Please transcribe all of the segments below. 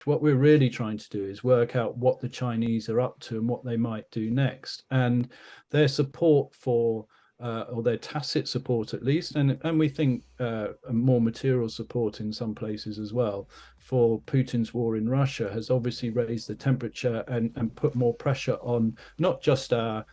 What we're really trying to do is work out what the Chinese are up to and what they might do next. And their support for, or their tacit support at least, and we think more material support in some places as well, for Putin's war in Russia has obviously raised the temperature and put more pressure on not just our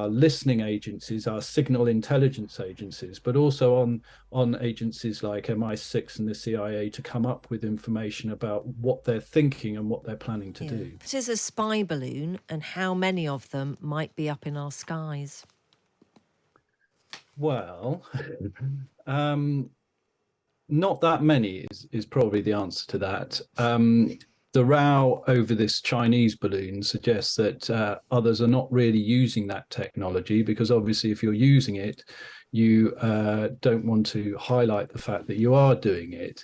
listening agencies, our signal intelligence agencies, but also on agencies like MI6 and the CIA to come up with information about what they're thinking and what they're planning to do. What is a spy balloon, and how many of them might be up in our skies? Well, not that many is probably the answer to that. The row over this Chinese balloon suggests that others are not really using that technology, because obviously if you're using it, you don't want to highlight the fact that you are doing it.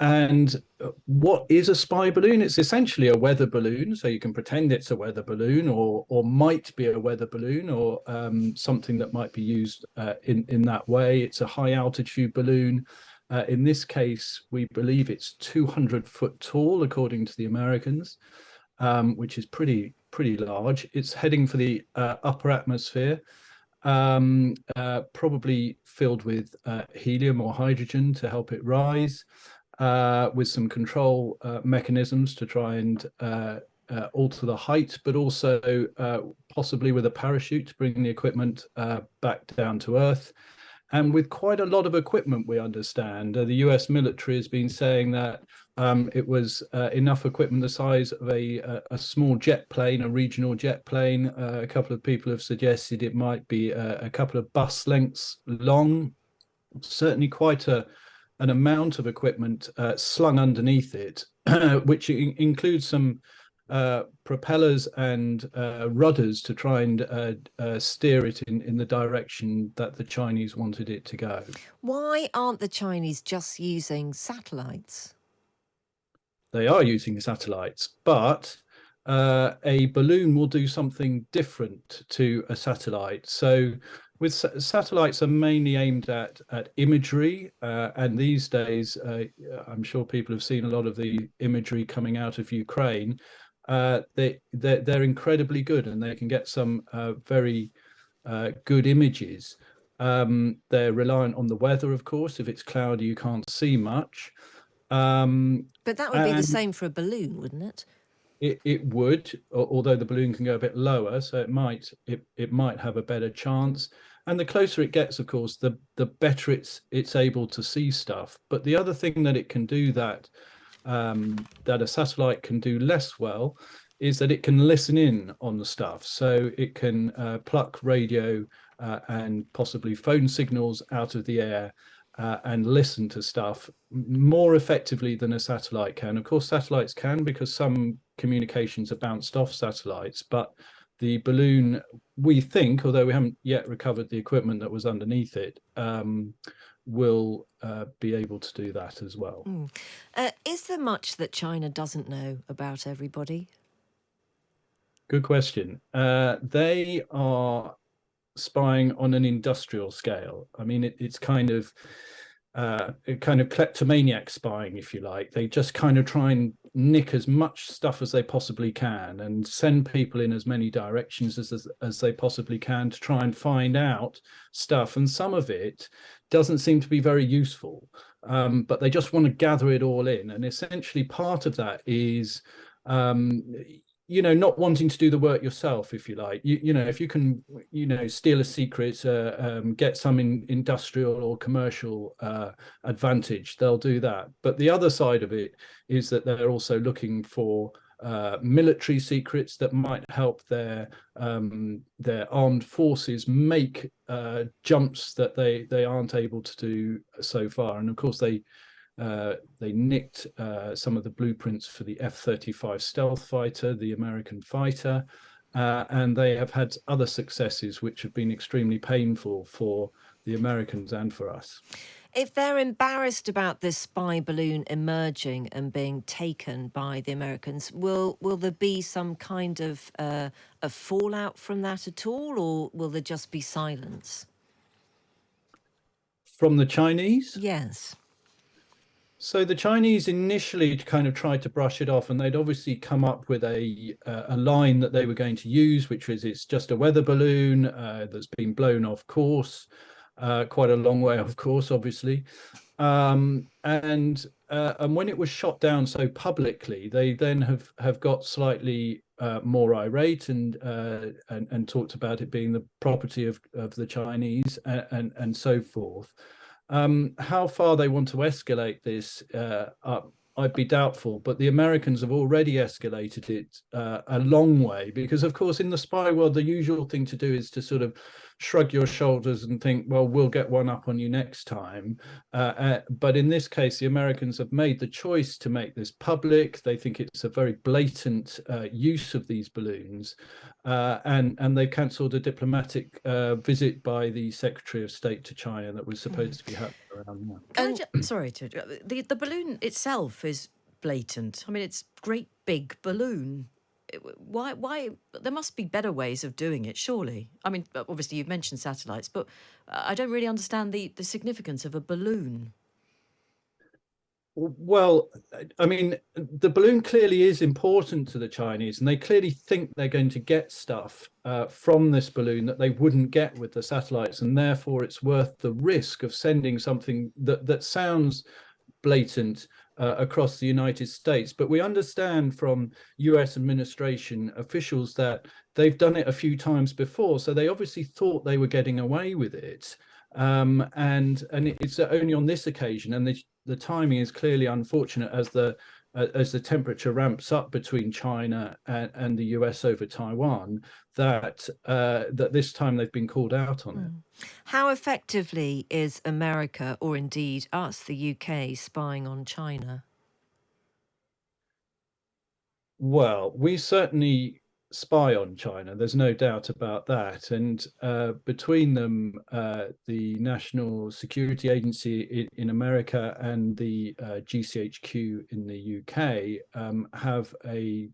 And what is a spy balloon? It's essentially a weather balloon. So you can pretend it's a weather balloon, or might be a weather balloon, or something that might be used in that way. It's a high altitude balloon. In this case, we believe it's 200 foot tall, according to the Americans, which is pretty large. It's heading for the upper atmosphere, probably filled with helium or hydrogen to help it rise, with some control mechanisms to try and alter the height, but also possibly with a parachute to bring the equipment back down to Earth. And with quite a lot of equipment, we understand. The US military has been saying that it was enough equipment the size of a small jet plane, a regional jet plane. A couple of people have suggested it might be a couple of bus lengths long. Certainly quite an amount of equipment slung underneath it, which includes some propellers and rudders to try and steer it in the direction that the Chinese wanted it to go. Why aren't the Chinese just using satellites? They are using satellites, but a balloon will do something different to a satellite. So with satellites are mainly aimed at imagery, and these days I'm sure people have seen a lot of the imagery coming out of Ukraine. They're incredibly good, and they can get some very good images. They're reliant on the weather, of course. If it's cloudy, you can't see much. But that would be the And same for a balloon, wouldn't it? it would, although the balloon can go a bit lower, so it might have a better chance. And the closer it gets, of course, the better it's able to see stuff. But the other thing that it can do that a satellite can do less well is that it can listen in on the stuff. So it can pluck radio and possibly phone signals out of the air and listen to stuff more effectively than a satellite can. Of course, satellites can, because some communications are bounced off satellites, but the balloon, we think, although we haven't yet recovered the equipment that was underneath it, will be able to do that as well. Is there much that China doesn't know about everybody? Good question. They are spying on an industrial scale. I mean, it's kind of kleptomaniac spying, if you like. They just kind of try and nick as much stuff as they possibly can and send people in as many directions as they possibly can to try and find out stuff. And some of it doesn't seem to be very useful, but they just want to gather it all in. And essentially part of that is not wanting to do the work yourself, if you like. If you can, steal a secret, get some industrial or commercial advantage, they'll do that. But the other side of it is that they're also looking for military secrets that might help their armed forces make jumps that they aren't able to do so far. And of course, they nicked some of the blueprints for the F-35 stealth fighter, the American fighter, and they have had other successes which have been extremely painful for the Americans and for us. If they're embarrassed about this spy balloon emerging and being taken by the Americans, will there be some kind of a fallout from that at all, or will there just be silence? From the Chinese? Yes. So the Chinese initially kind of tried to brush it off, and they'd obviously come up with a line that they were going to use, which was it's just a weather balloon that's been blown off course, quite a long way off course, obviously. And when it was shot down so publicly, they then have got slightly more irate and talked about it being the property of the Chinese and so forth. How far they want to escalate this, I'd be doubtful, but the Americans have already escalated it a long way because, of course, in the spy world, the usual thing to do is to sort of shrug your shoulders and think, well, we'll get one up on you next time. But in this case, the Americans have made the choice to make this public. They think it's a very blatant use of these balloons. And they cancelled a diplomatic visit by the Secretary of State to China that was supposed to be happening around now. Sorry to the balloon itself is blatant. I mean, it's great big balloon. Why? There must be better ways of doing it, surely. I mean, obviously you've mentioned satellites, but I don't really understand the significance of a balloon. Well, I mean, the balloon clearly is important to the Chinese, and they clearly think they're going to get stuff from this balloon that they wouldn't get with the satellites, and therefore it's worth the risk of sending something that sounds blatant across the United States. But we understand from US administration officials that they've done it a few times before, so they obviously thought they were getting away with it. And it's only on this occasion, and the timing is clearly unfortunate as the temperature ramps up between China and the US over Taiwan, that this time they've been called out on it. How effectively is America, or indeed us, the UK, spying on China? Well, we certainly spy on China. There's no doubt about that. And between them, the National Security Agency in America and the GCHQ in the UK have a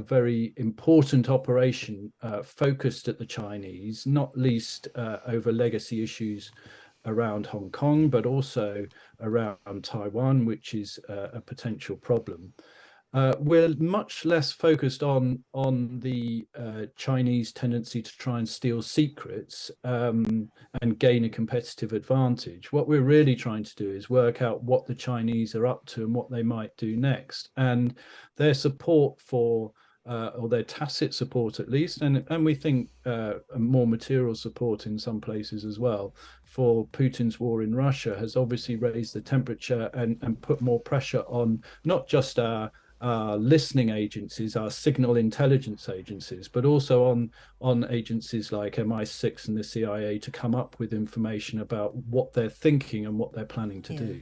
very important operation focused at the Chinese, not least over legacy issues around Hong Kong, but also around Taiwan, which is a potential problem. We're much less focused on the Chinese tendency to try and steal secrets and gain a competitive advantage. What we're really trying to do is work out what the Chinese are up to and what they might do next. And their support for, or their tacit support at least, and we think more material support in some places as well, for Putin's war in Russia has obviously raised the temperature and put more pressure on not just our listening agencies, our signal intelligence agencies, but also on agencies like MI6 and the CIA to come up with information about what they're thinking and what they're planning to do.